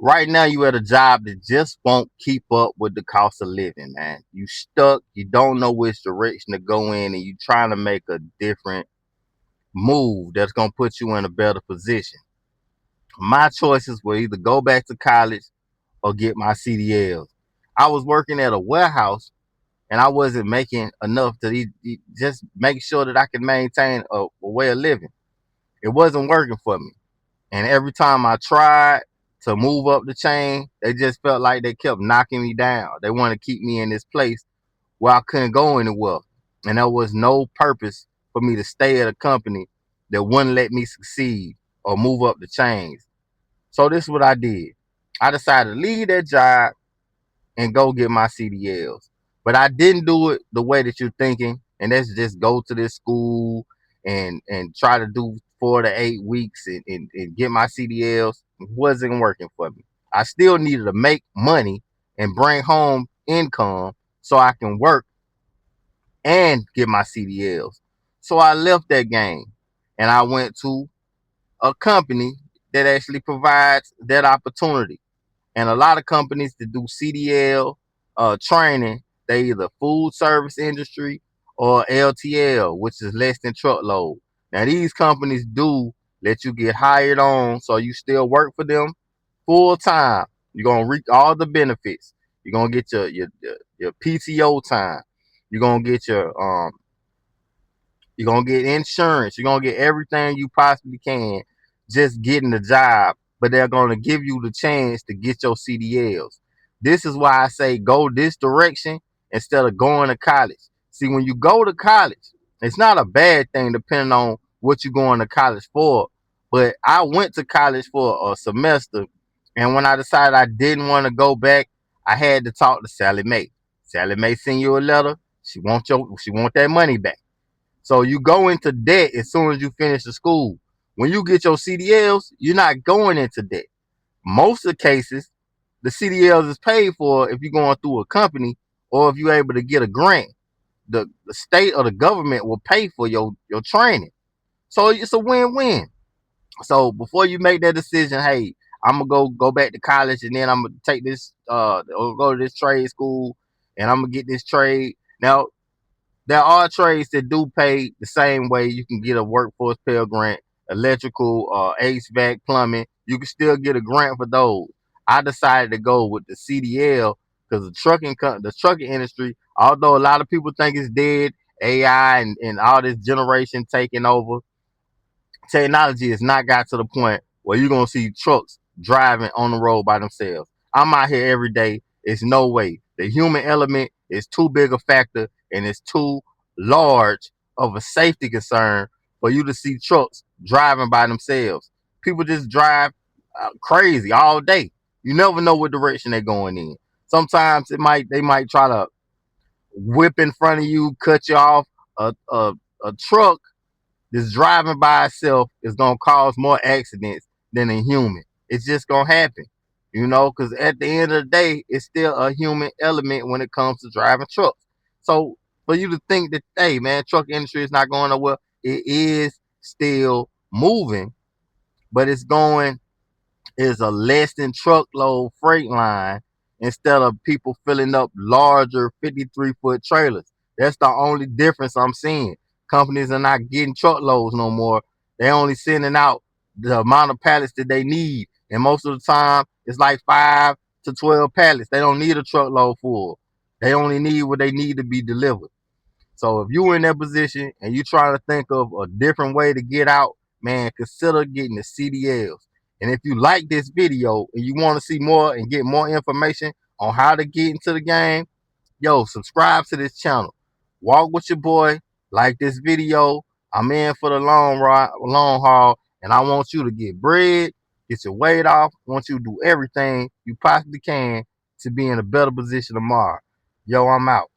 Right now you at a job that just won't keep up with the cost of living, man. You stuck, you don't know which direction to go in, and you trying to make a different move that's gonna put you in a better position. My choices were either go back to college or get my CDLs. I was working at a warehouse and I wasn't making enough to just make sure that I could maintain a way of living. It wasn't working for me. And every time I tried to move up the chain, they just felt like they kept knocking me down. They want to keep me in this place where I couldn't go anywhere. And there was no purpose for me to stay at a company that wouldn't let me succeed or move up the chains. So this is what I did. I decided to leave that job and go get my CDLs. But I didn't do it the way that you're thinking, and that's just go to this school and try to do 4 to 8 weeks and get my CDLs. It wasn't working for me. I still needed to make money and bring home income so I can work and get my CDLs. So I left that game and I went to a company that actually provides that opportunity. And a lot of companies that do CDL training, they either food service industry or LTL, which is less than truckload. Now these companies do let you get hired on, so you still work for them full time. You're gonna reap all the benefits. You're gonna get your PTO time. You're gonna get you're gonna get insurance. You're gonna get everything you possibly can just getting the job, but they're gonna give you the chance to get your CDLs. This is why I say go this direction instead of going to college. See, when you go to college, it's not a bad thing depending on what you're going to college for. But I went to college for a semester, and when I decided I didn't want to go back, I had to talk to Sally Mae. Sally Mae send you a letter. She want that money back. So you go into debt as soon as you finish the school. When you get your CDLs, you're not going into debt. Most of the cases, the CDLs is paid for if you're going through a company or if you're able to get a grant. The state or the government will pay for your training. So it's a win-win. So before you make that decision, hey, I'm gonna go back to college and then I'm gonna take this or go to this trade school and I'm gonna get this trade. Now there are trades that do pay the same way. You can get a workforce Pell Grant, electrical, HVAC, plumbing. You can still get a grant for those. I decided to go with the CDL because the trucking industry, although a lot of people think it's dead, AI and all this generation taking over, technology has not got to the point where you're gonna see trucks driving on the road by themselves. I'm out here every day. It's no way. The human element is too big a factor and it's too large of a safety concern for you to see trucks driving by themselves. People just drive crazy all day. You never know what direction they're going in. Sometimes they might try to whip in front of you, cut you off. A truck this driving by itself is gonna cause more accidents than a human. It's just gonna happen, because at the end of the day, it's still a human element when it comes to driving trucks. So for you to think that, hey man, truck industry is not going nowhere, it is still moving, but it's going is a less than truckload freight line instead of people filling up larger 53-foot trailers. That's the only difference I'm seeing. Companies are not getting truckloads no more. They're only sending out the amount of pallets that they need. And most of the time, it's like 5 to 12 pallets. They don't need a truckload full. They only need what they need to be delivered. So if you're in that position and you're trying to think of a different way to get out, man, consider getting the CDLs. And if you like this video and you want to see more and get more information on how to get into the game, yo, subscribe to this channel. Walk with your boy. Like this video. I'm in for the long haul, and I want you to get bread, get your weight off. I want you to do everything you possibly can to be in a better position tomorrow. Yo, I'm out.